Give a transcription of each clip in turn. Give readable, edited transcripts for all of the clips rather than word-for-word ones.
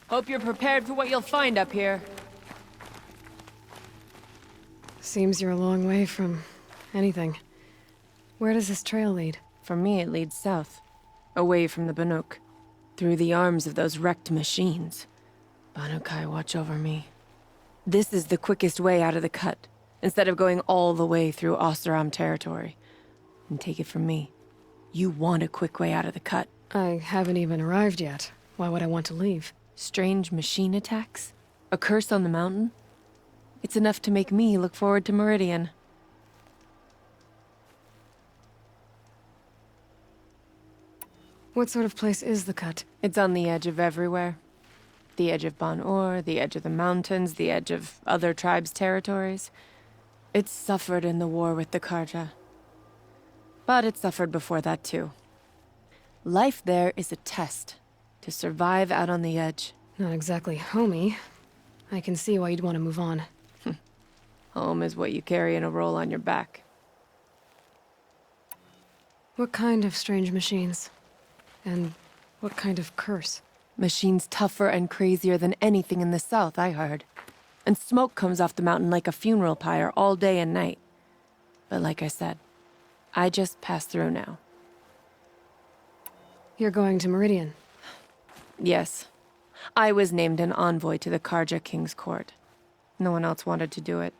Hope you're prepared for what you'll find up here. Seems you're a long way from anything. Where does this trail lead? For me, it leads south. Away from the Banuk. Through the arms of those wrecked machines. Banukai, watch over me. This is the quickest way out of the cut, instead of going all the way through Oseram territory. And take it from me, you want a quick way out of the cut. I haven't even arrived yet. Why would I want to leave? Strange machine attacks? A curse on the mountain? It's enough to make me look forward to Meridian. What sort of place is the cut? It's on the edge of everywhere. The edge of Ban-Or, the edge of the mountains, the edge of other tribes' territories. It's suffered in the war with the Carja. But it suffered before that too. Life there is a test to survive out on the edge. Not exactly homey. I can see why you'd want to move on. Home is what you carry in a roll on your back. What kind of strange machines? And what kind of curse? Machines tougher and crazier than anything in the south, I heard. And smoke comes off the mountain like a funeral pyre all day and night. But like I said, I just passed through now. You're going to Meridian? Yes. I was named an envoy to the Carja King's court. No one else wanted to do it.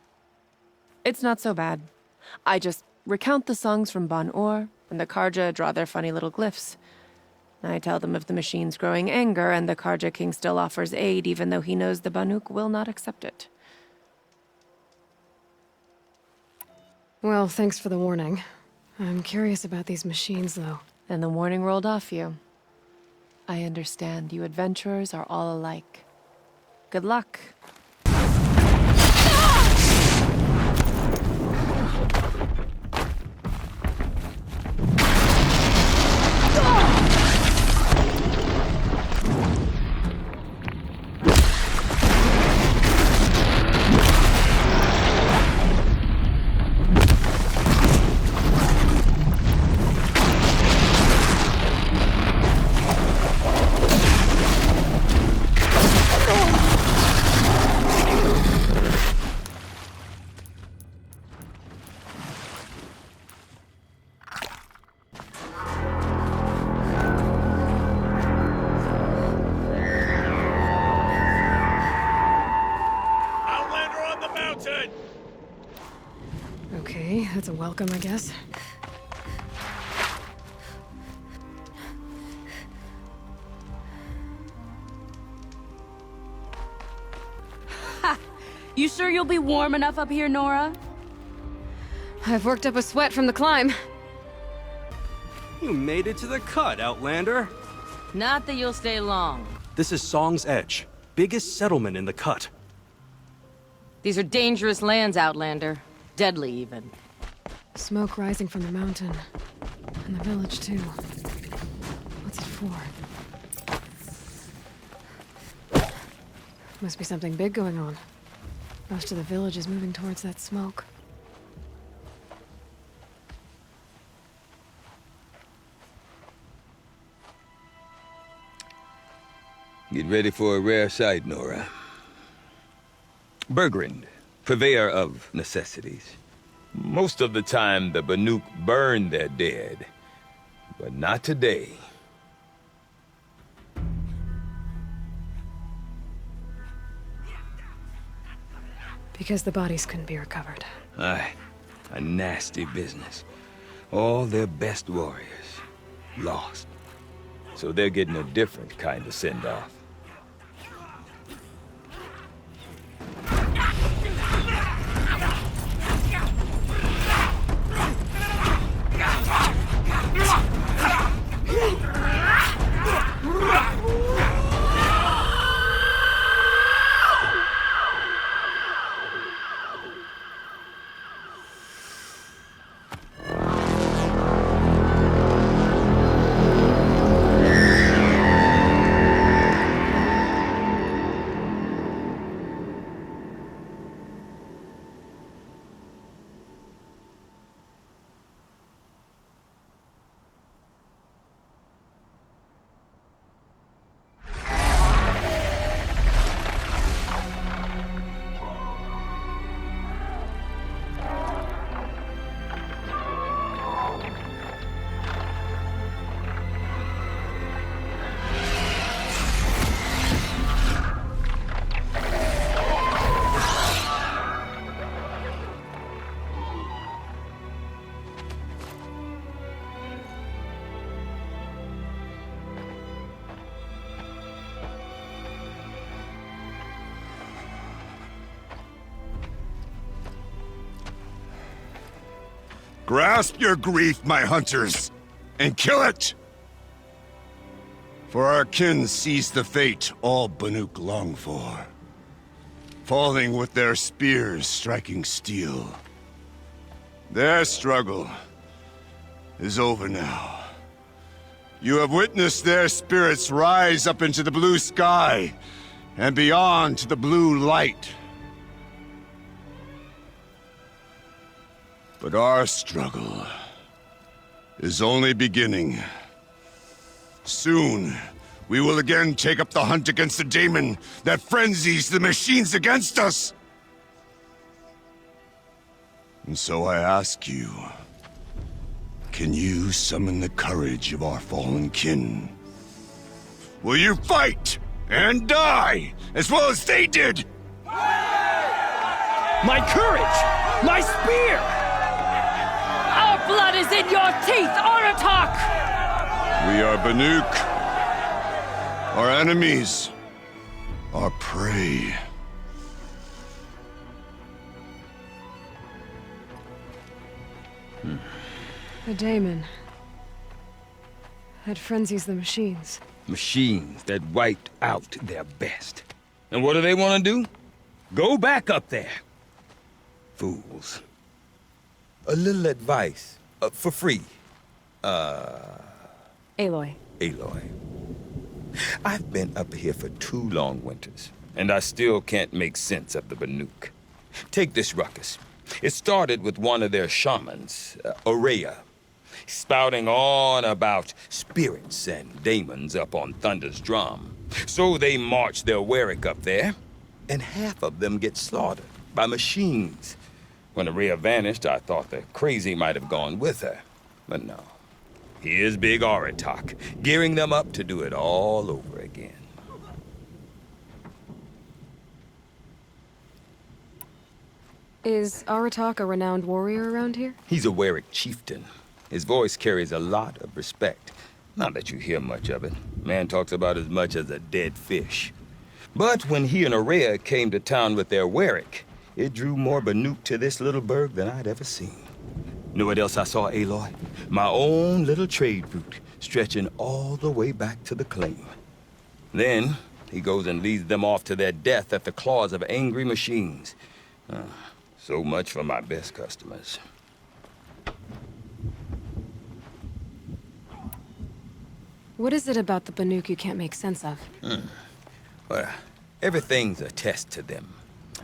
It's not so bad. I just recount the songs from Ban-Or, and the Carja draw their funny little glyphs. I tell them of the machine's growing anger, and the Carja King still offers aid even though he knows the Banuk will not accept it. Well, thanks for the warning. I'm curious about these machines, though. And the warning rolled off you. I understand you adventurers are all alike. Good luck. Okay, that's a welcome, I guess. You sure you'll be warm enough up here, Nora? I've worked up a sweat from the climb. You made it to the cut, Outlander. Not that you'll stay long. This is Song's Edge, biggest settlement in the cut. These are dangerous lands, Outlander. Deadly, even. Smoke rising from the mountain. And the village, too. What's it for? Must be something big going on. Most of the village is moving towards that smoke. Get ready for a rare sight, Nora. Bergrand, purveyor of necessities. Most of the time, the Banuk burn their dead. But not today. Because the bodies couldn't be recovered. Aye, a nasty business. All their best warriors, lost. So they're getting a different kind of send-off. Grasp your grief, my hunters, and kill it! For our kin sees the fate all Banuk long for. Falling with their spears striking steel. Their struggle is over now. You have witnessed their spirits rise up into the blue sky and beyond to the blue light. But our struggle is only beginning. Soon, we will again take up the hunt against the daemon that frenzies the machines against us. And so I ask you, can you summon the courage of our fallen kin? Will you fight and die as well as they did? My courage! My spear! Our blood is in your teeth, Aratak! We are Banuk. Our enemies. Our prey. A daemon. That frenzies the machines. Machines that wiped out their best. And what do they want to do? Go back up there. Fools. A little advice, for free. Aloy. Aloy. I've been up here for 2 long winters, and I still can't make sense of the Banuk. Take this ruckus. It started with one of their shamans, Ourea, spouting on about spirits and daemons up on Thunder's drum. So they march their Warwick up there, and half of them get slaughtered by machines. When Ourea vanished, I thought the crazy might have gone with her, but no. Here's Big Aratak, gearing them up to do it all over again. Is Aratak a renowned warrior around here? He's a Warwick chieftain. His voice carries a lot of respect. Not that you hear much of it. Man talks about as much as a dead fish. But when he and Ourea came to town with their Warwick, it drew more Banuk to this little burg than I'd ever seen. Know what else I saw, Aloy? My own little trade route, stretching all the way back to the claim. Then, he goes and leads them off to their death at the claws of angry machines. So much for my best customers. What is it about the Banuk you can't make sense of? Well, everything's a test to them.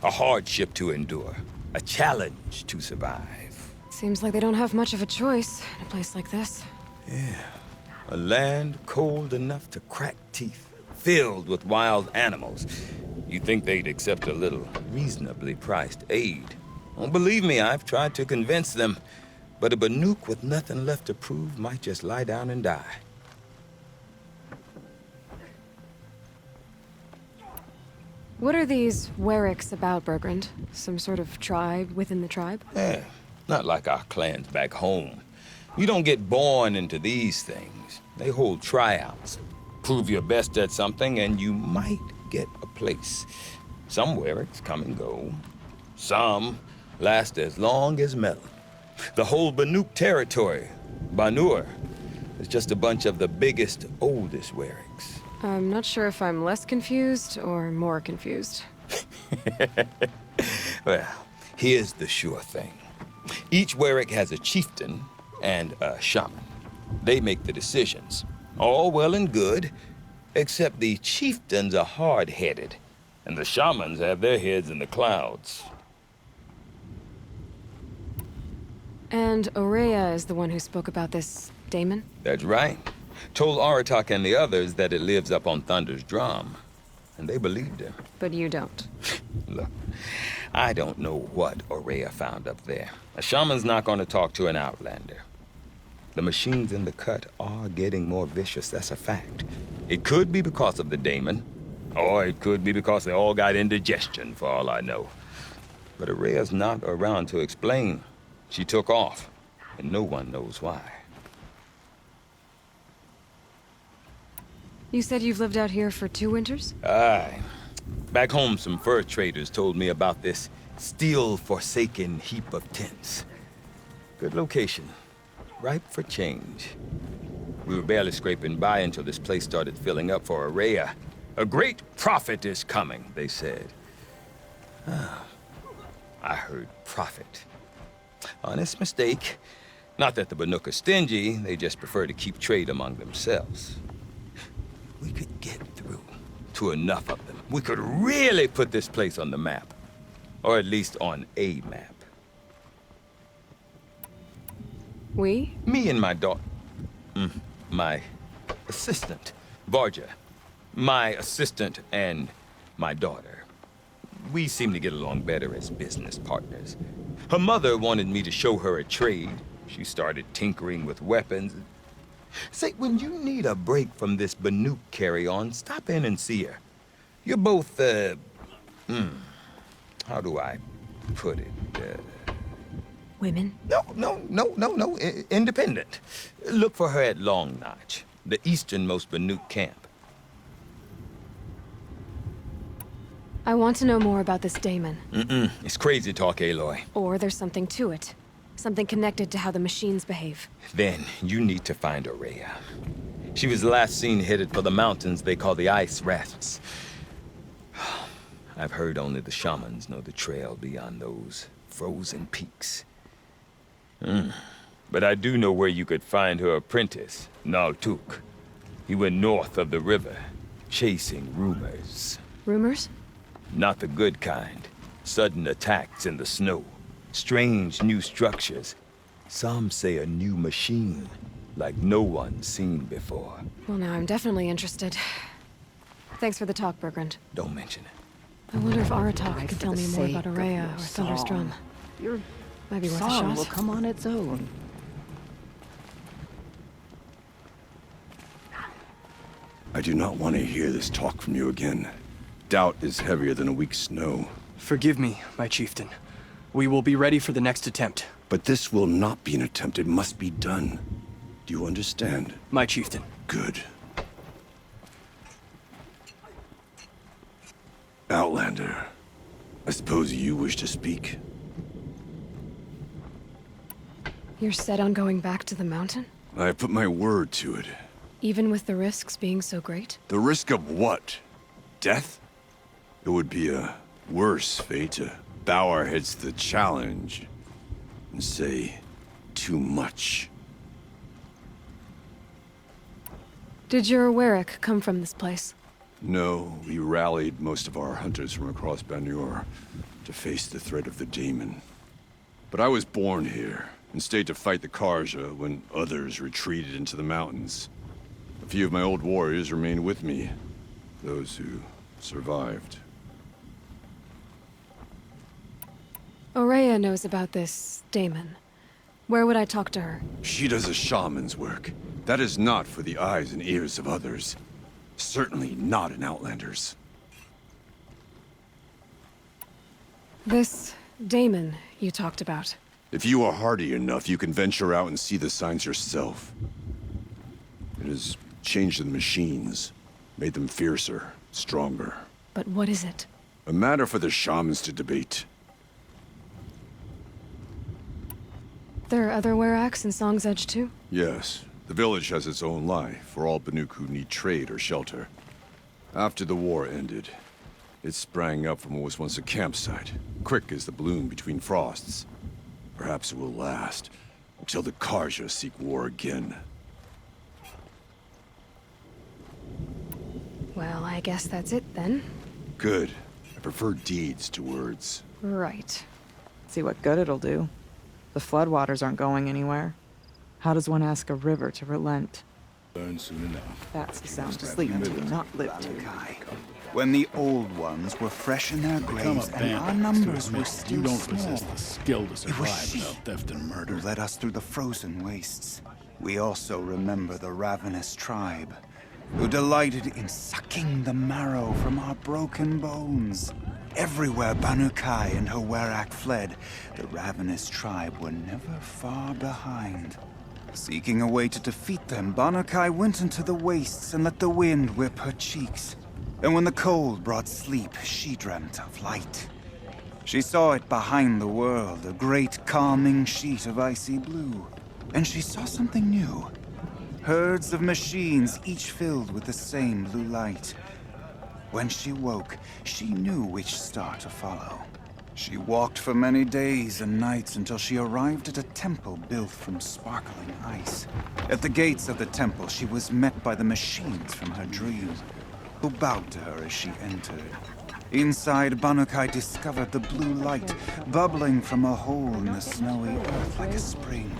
A hardship to endure. A challenge to survive. Seems like they don't have much of a choice in a place like this. Yeah. A land cold enough to crack teeth, filled with wild animals. You'd think they'd accept a little reasonably priced aid. Well, believe me, I've tried to convince them. But a Banuk with nothing left to prove might just lie down and die. What are these Warwicks about, Bergrand? Some sort of tribe within the tribe? Yeah, not like our clans back home. You don't get born into these things. They hold tryouts. Prove your best at something and you might get a place. Some Warwicks come and go. Some last as long as Melon. The whole Banuk territory, Banur, is just a bunch of the biggest, oldest Warwicks. I'm not sure if I'm less confused or more confused. Well, here's the sure thing. Each Warwick has a chieftain and a shaman. They make the decisions. All well and good, except the chieftains are hard-headed, and the shamans have their heads in the clouds. And Ourea is the one who spoke about this daemon? That's right. Told Aratak and the others that it lives up on Thunder's drum, and they believed him. But you don't. Look, I don't know what Ourea found up there. A shaman's not going to talk to an outlander. The machines in the cut are getting more vicious, that's a fact. It could be because of the daemon, or it could be because they all got indigestion, for all I know. But Ourea's not around to explain. She took off, and no one knows why. You said you've lived out here for 2 winters? Aye. Back home, some fur traders told me about this steel-forsaken heap of tents. Good location. Ripe for change. We were barely scraping by until this place started filling up for Araya. A great prophet is coming, they said. I heard prophet. Honest mistake. Not that the Banuk are stingy, they just prefer to keep trade among themselves. We could get through to enough of them. We could really put this place on the map. Or at least on a map. We? Me and my daughter. My assistant, Varja. My assistant and my daughter. We seem to get along better as business partners. Her mother wanted me to show her a trade. She started tinkering with weapons. Say, when you need a break from this Banuk carry-on, stop in and see her. You're both, how do I put it? Women? No. Independent. Look for her at Long Notch, the easternmost Banuk camp. I want to know more about this Damon. It's crazy talk, Aloy. Or there's something to it. Something connected to how the machines behave. Then you need to find Araya. She was last seen headed for the mountains they call the Ice Rafts. I've heard only the shamans know the trail beyond those frozen peaks. But I do know where you could find her apprentice, Naltuk. He went north of the river, chasing rumors. Rumors? Not the good kind. Sudden attacks in the snow. Strange new structures. Some say a new machine, like no one's seen before. Well, now I'm definitely interested. Thanks for the talk, Bergrand. Don't mention it. I wonder if Aratak Right, could for tell the me more about sake of Araya your or Thunderstrom. song. Your Might be worth a song will shot. come on its own. I do not want to hear this talk from you again. Doubt is heavier than a week's snow. Forgive me, my chieftain. We will be ready for the next attempt. But this will not be an attempt. It must be done. Do you understand? My chieftain. Good. Outlander, I suppose you wish to speak? You're set on going back to the mountain? I have put my word to it. Even with the risks being so great? The risk of what? Death? It would be a worse fate to bow our heads to the challenge and say too much. Did your Warwick come from this place? No, we rallied most of our hunters from across Banur to face the threat of the Daemon. But I was born here and stayed to fight the Karja when others retreated into the mountains. A few of my old warriors remained with me, those who survived. Araya knows about this Daemon. Where would I talk to her? She does a shaman's work. That is not for the eyes and ears of others. Certainly not an Outlander's. This Daemon you talked about. If you are hardy enough, you can venture out and see the signs yourself. It has changed the machines, made them fiercer, stronger. But what is it? A matter for the shamans to debate. There are other Weraks in Song's Edge too? Yes, the village has its own life for all Banuk who need trade or shelter. After the war ended, it sprang up from what was once a campsite, quick as the bloom between frosts. Perhaps it will last, until the Karja seek war again. Well, I guess that's it then. Good. I prefer deeds to words. Right. See what good it'll do. The floodwaters aren't going anywhere. How does one ask a river to relent? Learn soon enough. That's the sound to sleep to, not live to. When the old ones were fresh in their graves and our numbers were still You don't small, possess the skill to it was survive she without theft and who murder. led us through the frozen wastes. We also remember the ravenous tribe, who delighted in sucking the marrow from our broken bones. Everywhere Banukai and her Werak fled, the ravenous tribe were never far behind. Seeking a way to defeat them, Banukai went into the wastes and let the wind whip her cheeks. And when the cold brought sleep, she dreamt of light. She saw it behind the world, a great calming sheet of icy blue. And she saw something new. Herds of machines, each filled with the same blue light. When she woke, she knew which star to follow. She walked for many days and nights until she arrived at a temple built from sparkling ice. At the gates of the temple, she was met by the machines from her dream, who bowed to her as she entered. Inside, Banukai discovered the blue light bubbling from a hole in the snowy earth like a spring.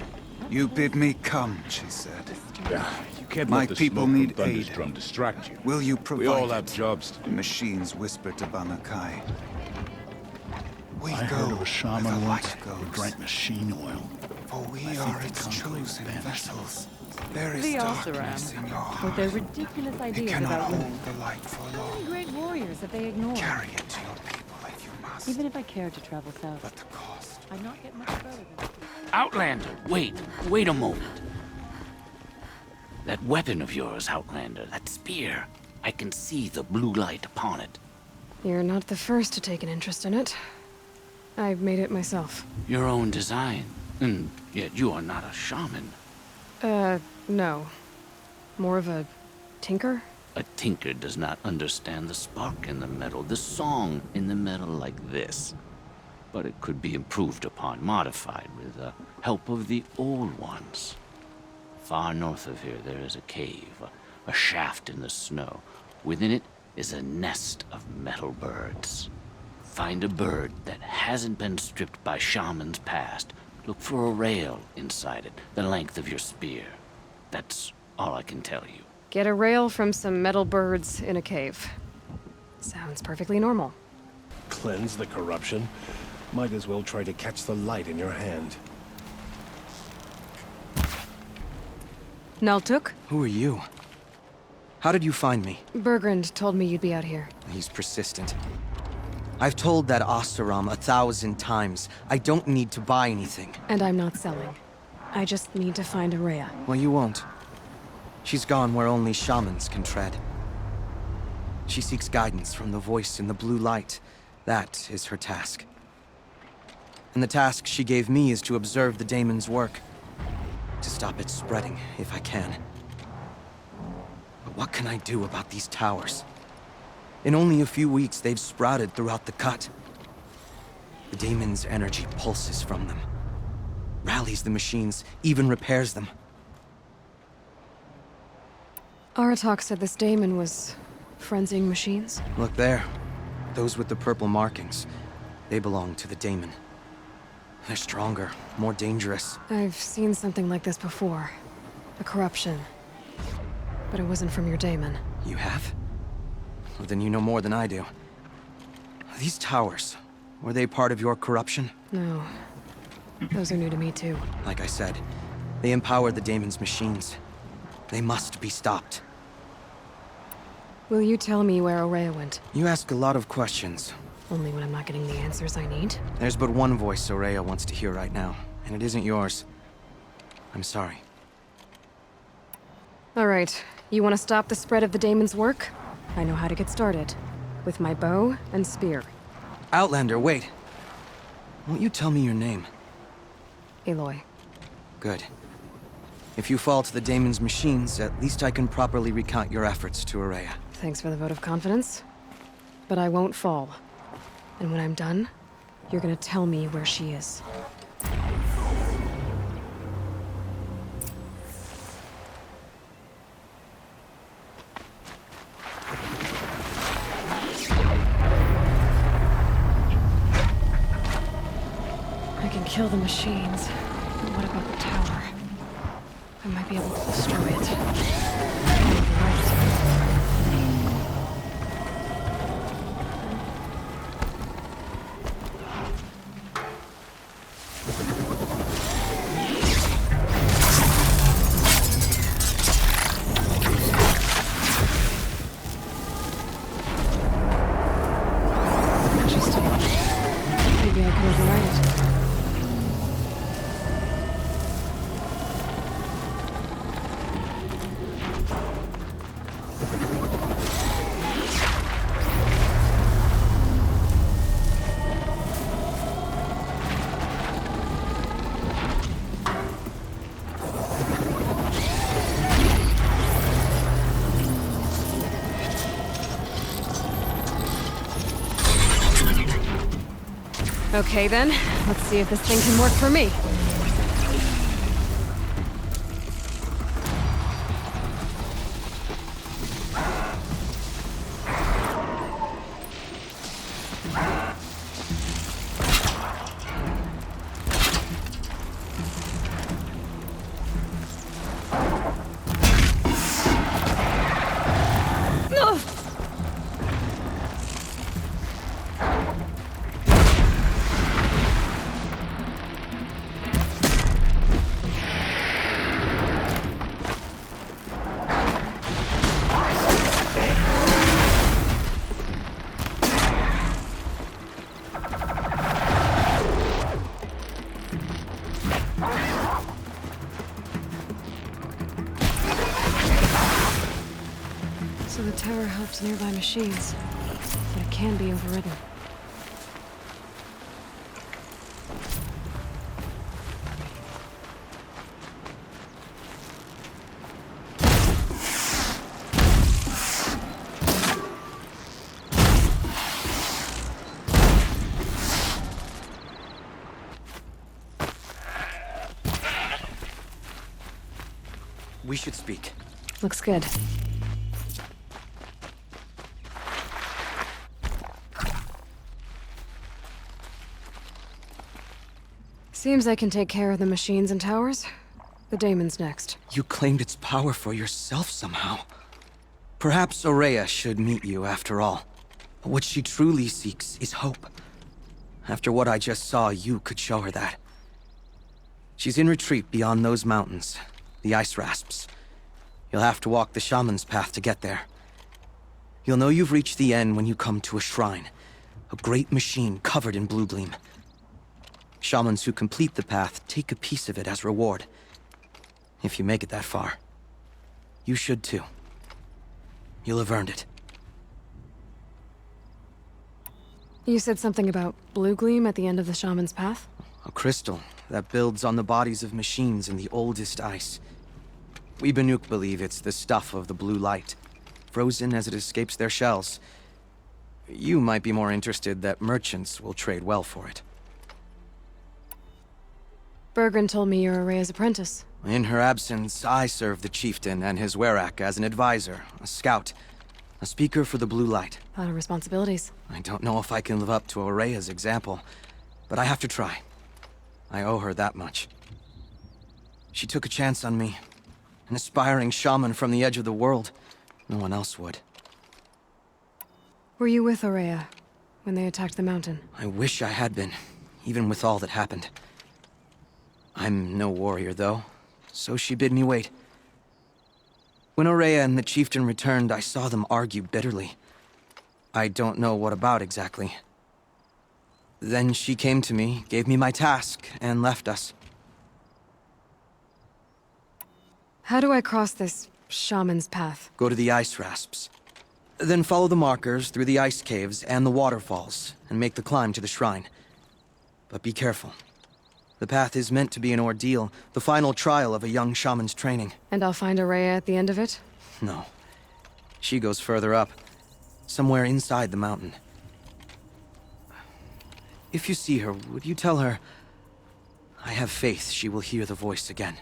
You bid me come, she said. Yeah, you can't My let the people smoke need from aid. Thunder's drum distract you. Will you provide We all have it? jobs to The machines whispered to Banukai. We I go heard of a where shaman the once light who goes. drank machine oil. For we I think are the its conclave chosen banished vessels. There is The darkness Oseram, in your with heart. their ridiculous It ideas cannot about hold women. the light for How many long. great warriors have they ignored? Carry it to your people if you must. Even if I cared to travel south, But the cost. I'd not get much further than... Outlander, wait a moment. That weapon of yours, Outlander, that spear, I can see the blue light upon it. You're not the first to take an interest in it. I made it myself. Your own design, and yet you are not a shaman. No. More of a tinker? A tinker does not understand the spark in the metal, the song in the metal like this. But it could be improved upon, modified with the help of the old ones. Far north of here, there is a cave, a shaft in the snow. Within it is a nest of metal birds. Find a bird that hasn't been stripped by shamans past. Look for a rail inside it, the length of your spear. That's all I can tell you. Get a rail from some metal birds in a cave. Sounds perfectly normal. Cleanse the corruption. Might as well try to catch the light in your hand. Naltuk? Who are you? How did you find me? Bergrand told me you'd be out here. He's persistent. I've told that Oseram 1,000 times. I don't need to buy anything. And I'm not selling. I just need to find Araya. Well, you won't. She's gone where only shamans can tread. She seeks guidance from the voice in the blue light. That is her task. And the task she gave me is to observe the daemon's work. To stop it spreading, if I can. But what can I do about these towers? In only a few weeks, they've sprouted throughout the cut. The daemon's energy pulses from them. Rallies the machines, even repairs them. Aratak said this daemon was frenzying machines. Look there. Those with the purple markings. They belong to the daemon. They're stronger, more dangerous. I've seen something like this before. A corruption. But it wasn't from your daemon. You have? Well, then you know more than I do. These towers, were they part of your corruption? No. Those are new to me too. Like I said, they empower the daemon's machines. They must be stopped. Will you tell me where Araya went? You ask a lot of questions. Only when I'm not getting the answers I need. There's but one voice Araya wants to hear right now, and it isn't yours. I'm sorry. All right. You want to stop the spread of the daemon's work? I know how to get started. With my bow and spear. Outlander, wait. Won't you tell me your name? Aloy. Good. If you fall to the daemon's machines, at least I can properly recount your efforts to Araya. Thanks for the vote of confidence. But I won't fall. And when I'm done, you're gonna tell me where she is. I can kill the machines, but what about the tower? I might be able to destroy it. Interesting. Maybe I could override it. Okay then, let's see if this thing can work for me. So the tower helps nearby machines, but it can be overridden. We should speak. Looks good. Seems I can take care of the machines and towers. The daemon's next. You claimed its power for yourself somehow. Perhaps Ourea should meet you after all. What she truly seeks is hope. After what I just saw, you could show her that. She's in retreat beyond those mountains, the ice rasps. You'll have to walk the shaman's path to get there. You'll know you've reached the end when you come to a shrine, a great machine covered in blue gleam. Shamans who complete the path take a piece of it as reward. If you make it that far, you should too. You'll have earned it. You said something about blue gleam at the end of the shaman's path? A crystal that builds on the bodies of machines in the oldest ice. We Banuk believe it's the stuff of the blue light, frozen as it escapes their shells. You might be more interested that merchants will trade well for it. Bergren told me you're Ourea's apprentice. In her absence, I serve the chieftain and his werak as an advisor, a scout, a speaker for the blue light. A lot of responsibilities. I don't know if I can live up to Ourea's example, but I have to try. I owe her that much. She took a chance on me. An aspiring shaman from the edge of the world. No one else would. Were you with Ourea when they attacked the mountain? I wish I had been, even with all that happened. I'm no warrior, though, so she bid me wait. When Ourea and the chieftain returned, I saw them argue bitterly. I don't know what about exactly. Then she came to me, gave me my task, and left us. How do I cross this shaman's path? Go to the ice rasps. Then follow the markers through the ice caves and the waterfalls, and make the climb to the shrine. But be careful. The path is meant to be an ordeal, the final trial of a young shaman's training. And I'll find Ourea at the end of it? No. She goes further up, somewhere inside the mountain. If you see her, would you tell her, I have faith she will hear the voice again.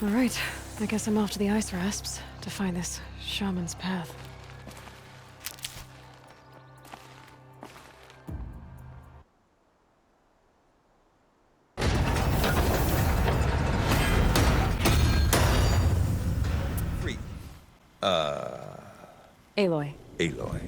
All right, I guess I'm off to the ice rasps to find this shaman's path. Free. Aloy. Aloy.